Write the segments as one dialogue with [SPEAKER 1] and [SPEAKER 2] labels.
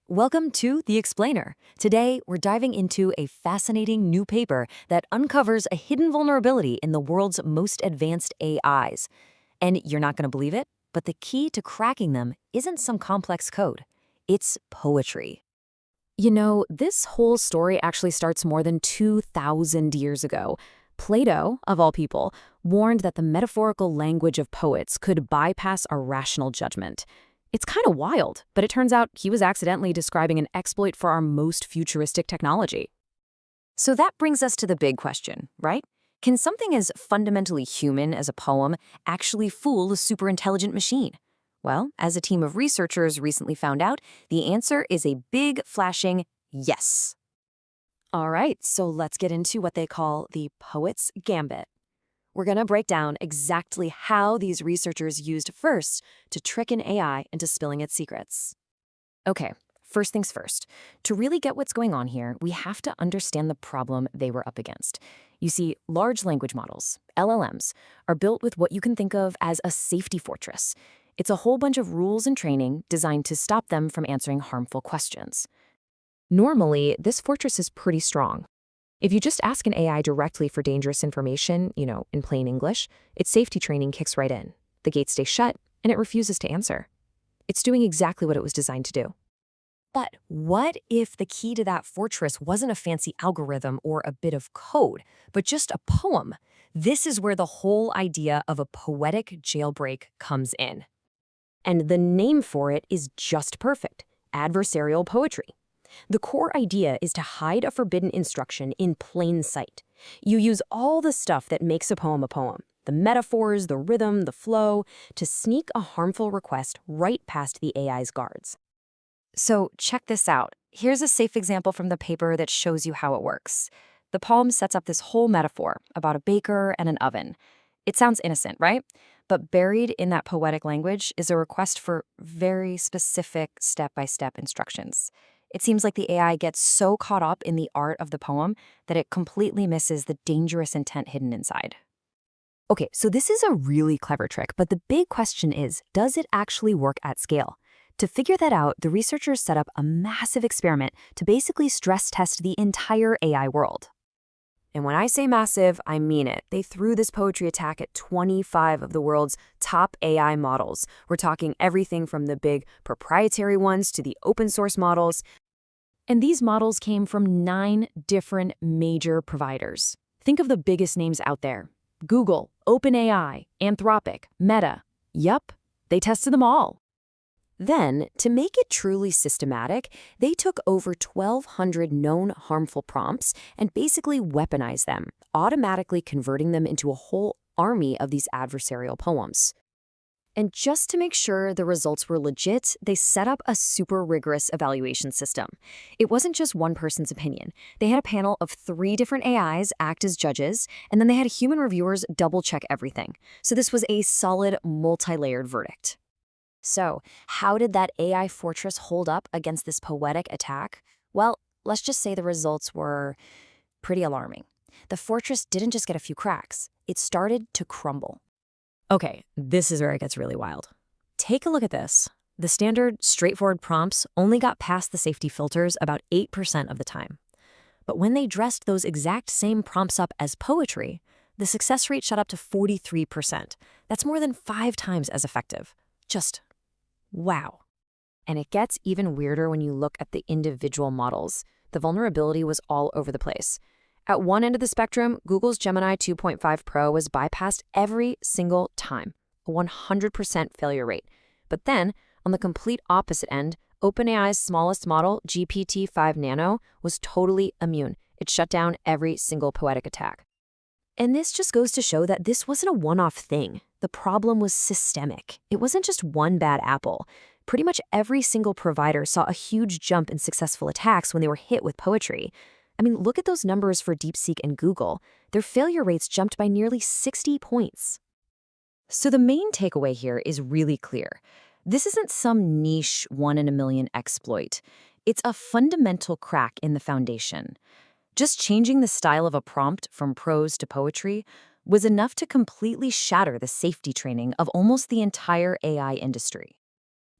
[SPEAKER 1] Welcome to The Explainer. Today, we're diving into a fascinating new paper that uncovers a hidden vulnerability in the world's most advanced AIs. And you're not going to believe it, but the key to cracking them isn't some complex code. It's poetry. You know, this whole story actually starts more than 2,000 years ago. Plato, of all people, warned that the metaphorical language of poets could bypass our rational judgment. It's kind of wild, but it turns out he was accidentally describing an exploit for our most futuristic technology. So that brings us to the big question, right? Can something as fundamentally human as a poem actually fool a superintelligent machine? Well, as a team of researchers recently found out, the answer is a big, flashing yes. All right, so let's get into what they call the poet's gambit. We're going to break down exactly how these researchers used first to trick an AI into spilling its secrets. Okay, first things first. To really get what's going on here, we have to understand the problem they were up against. You see, large language models, LLMs, are built with what you can think of as a safety fortress. It's a whole bunch of rules and training designed to stop them from answering harmful questions. Normally, this fortress is pretty strong. If you just ask an AI directly for dangerous information, in plain English, its safety training kicks right in. The gates stay shut, and it refuses to answer. It's doing exactly what it was designed to do. But what if the key to that fortress wasn't a fancy algorithm or a bit of code, but just a poem? This is where the whole idea of a poetic jailbreak comes in. And the name for it is just perfect: adversarial poetry. The core idea is to hide a forbidden instruction in plain sight. You use all the stuff that makes a poem, the metaphors, the rhythm, the flow, to sneak a harmful request right past the AI's guards. So check this out. Here's a safe example from the paper that shows you how it works. The poem sets up this whole metaphor about a baker and an oven. It sounds innocent, right? But buried in that poetic language is a request for very specific step-by-step instructions. It seems like the AI gets so caught up in the art of the poem that it completely misses the dangerous intent hidden inside. Okay, so this is a really clever trick, but the big question is, does it actually work at scale? To figure that out, the researchers set up a massive experiment to basically stress test the entire AI world. And when I say massive, I mean it. They threw this poetry attack at 25 of the world's top AI models. We're talking everything from the big proprietary ones to the open source models. And these models came from 9 different major providers. Think of the biggest names out there: Google, OpenAI, Anthropic, Meta. Yup, they tested them all. Then, to make it truly systematic, they took over 1,200 known harmful prompts and basically weaponized them, automatically converting them into a whole army of these adversarial poems. And just to make sure the results were legit, they set up a super rigorous evaluation system. It wasn't just one person's opinion. They had a panel of 3 different AIs act as judges, and then they had human reviewers double-check everything. So this was a solid, multi-layered verdict. So, how did that AI fortress hold up against this poetic attack? Well, let's just say the results were pretty alarming. The fortress didn't just get a few cracks. It started to crumble. Okay, this is where it gets really wild. Take a look at this. The standard, straightforward prompts only got past the safety filters about 8% of the time. But when they dressed those exact same prompts up as poetry, the success rate shot up to 43%. That's more than 5 times as effective. Just wow. And it gets even weirder when you look at the individual models. The vulnerability was all over the place. At one end of the spectrum, Google's Gemini 2.5 Pro was bypassed every single time, a 100% failure rate. But then, on the complete opposite end, OpenAI's smallest model, GPT-5 Nano, was totally immune. It shut down every single poetic attack. And this just goes to show that this wasn't a one-off thing. The problem was systemic. It wasn't just one bad apple. Pretty much every single provider saw a huge jump in successful attacks when they were hit with poetry. I mean, look at those numbers for DeepSeek and Google. Their failure rates jumped by nearly 60 points. So the main takeaway here is really clear. This isn't some niche 1 in a million exploit. It's a fundamental crack in the foundation. Just changing the style of a prompt from prose to poetry was enough to completely shatter the safety training of almost the entire AI industry.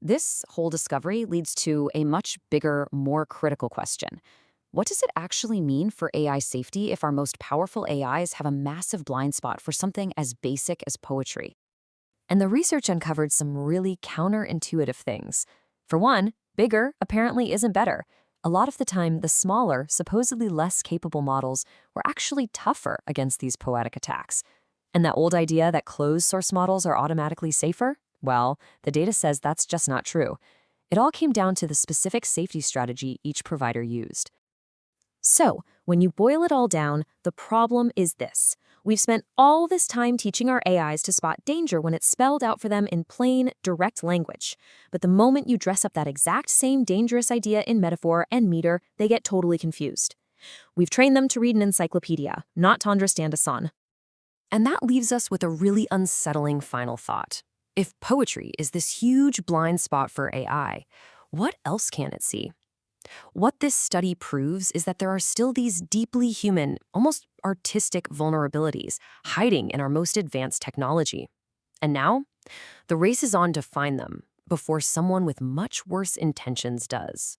[SPEAKER 1] This whole discovery leads to a much bigger, more critical question. What does it actually mean for AI safety if our most powerful AIs have a massive blind spot for something as basic as poetry? And the research uncovered some really counterintuitive things. For one, bigger apparently isn't better. A lot of the time, the smaller, supposedly less capable models were actually tougher against these poetic attacks. And that old idea that closed source models are automatically safer? Well, the data says that's just not true. It all came down to the specific safety strategy each provider used. So, when you boil it all down, the problem is this. We've spent all this time teaching our AIs to spot danger when it's spelled out for them in plain, direct language. But the moment you dress up that exact same dangerous idea in metaphor and meter, they get totally confused. We've trained them to read an encyclopedia, not to understand a son. And that leaves us with a really unsettling final thought. If poetry is this huge blind spot for AI, what else can it see? What this study proves is that there are still these deeply human, almost artistic vulnerabilities hiding in our most advanced technology. And now, the race is on to find them before someone with much worse intentions does.